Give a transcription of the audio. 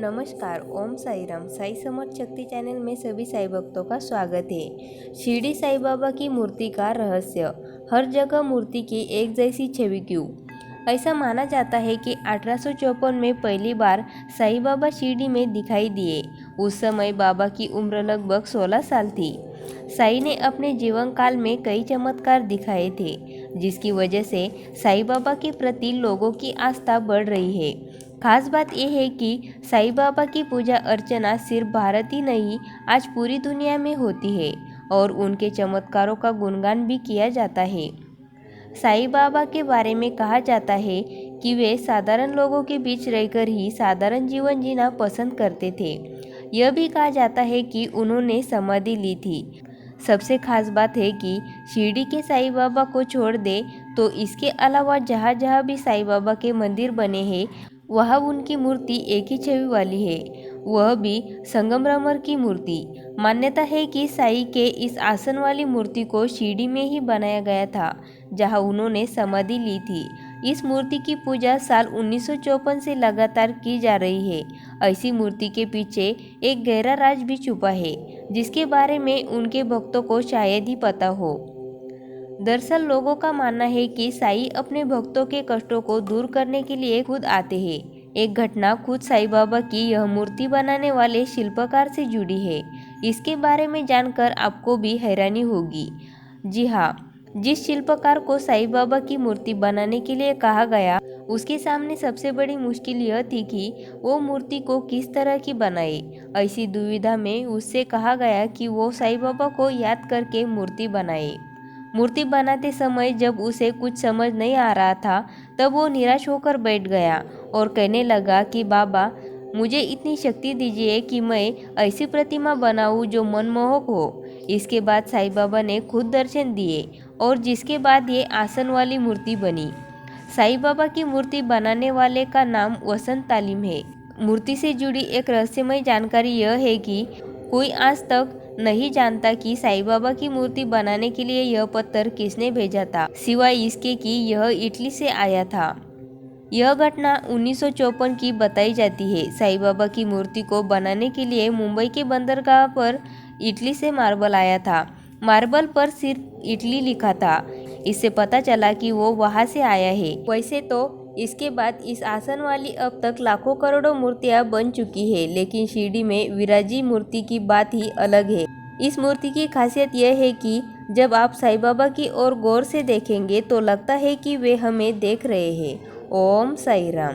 नमस्कार, ओम साई राम। साई समर्थ शक्ति चैनल में सभी साई भक्तों का स्वागत है। शिरडी साई बाबा की मूर्ति का रहस्य। हर जगह मूर्ति की एक जैसी छवि क्यों? ऐसा माना जाता है कि 1854 में पहली बार साई बाबा शिरडी में दिखाई दिए। उस समय बाबा की उम्र लगभग 16 साल थी। साई ने अपने जीवन काल में कई चमत्कार दिखाए थे, जिसकी वजह से साई बाबा के प्रति लोगों की आस्था बढ़ रही है। खास बात यह है कि साई बाबा की पूजा अर्चना सिर्फ भारत ही नहीं, आज पूरी दुनिया में होती है और उनके चमत्कारों का गुणगान भी किया जाता है। साई बाबा के बारे में कहा जाता है कि वे साधारण लोगों के बीच रहकर ही साधारण जीवन जीना पसंद करते थे। यह भी कहा जाता है कि उन्होंने समाधि ली थी। सबसे खास बात है कि शिरडी के साई बाबा को छोड़ दे तो इसके अलावा जहाँ जहाँ भी साई बाबा के मंदिर बने हैं वहाँ उनकी मूर्ति एक ही छवि वाली है, वह भी संगमरमर की मूर्ति। मान्यता है कि साई के इस आसन वाली मूर्ति को शिरडी में ही बनाया गया था, जहाँ उन्होंने समाधि ली थी। इस मूर्ति की पूजा साल 1954 से लगातार की जा रही है। ऐसी मूर्ति के पीछे एक गहरा राज भी छुपा है, जिसके बारे में उनके भक्तों को शायद ही पता हो। दरअसल लोगों का मानना है कि साई अपने भक्तों के कष्टों को दूर करने के लिए खुद आते हैं। एक घटना खुद साई बाबा की यह मूर्ति बनाने वाले शिल्पकार से जुड़ी है। इसके बारे में जानकर आपको भी हैरानी होगी। जी हाँ, जिस शिल्पकार को साई बाबा की मूर्ति बनाने के लिए कहा गया, उसके सामने सबसे बड़ी मुश्किल यह थी कि वो मूर्ति को किस तरह की बनाए। ऐसी दुविधा में उससे कहा गया कि वो साई बाबा को याद करके मूर्ति बनाए। मूर्ति बनाते समय जब उसे कुछ समझ नहीं आ रहा था, तब वो निराश होकर बैठ गया और कहने लगा कि बाबा, मुझे इतनी शक्ति दीजिए कि मैं ऐसी प्रतिमा बनाऊं जो मनमोहक हो। इसके बाद साई बाबा ने खुद दर्शन दिए और जिसके बाद ये आसन वाली मूर्ति बनी। साई बाबा की मूर्ति बनाने वाले का नाम वसंत तालीम है। मूर्ति से जुड़ी एक रहस्यमय जानकारी यह है कि कोई आज तक नहीं जानता कि साई बाबा की मूर्ति बनाने के लिए यह पत्थर किसने भेजा था, सिवाय इसके कि यह इटली से आया था। यह घटना 1954 की बताई जाती है। साई बाबा की मूर्ति को बनाने के लिए मुंबई के बंदरगाह पर इटली से मार्बल आया था। मार्बल पर सिर्फ इटली लिखा था। इससे पता चला कि वो वहाँ से आया है। वैसे तो इसके बाद इस आसन वाली अब तक लाखों करोड़ों मूर्तियां बन चुकी है, लेकिन शिरडी में विराजी मूर्ति की बात ही अलग है। इस मूर्ति की खासियत यह है कि जब आप साई बाबा की ओर गौर से देखेंगे तो लगता है कि वे हमें देख रहे हैं। ओम साई राम।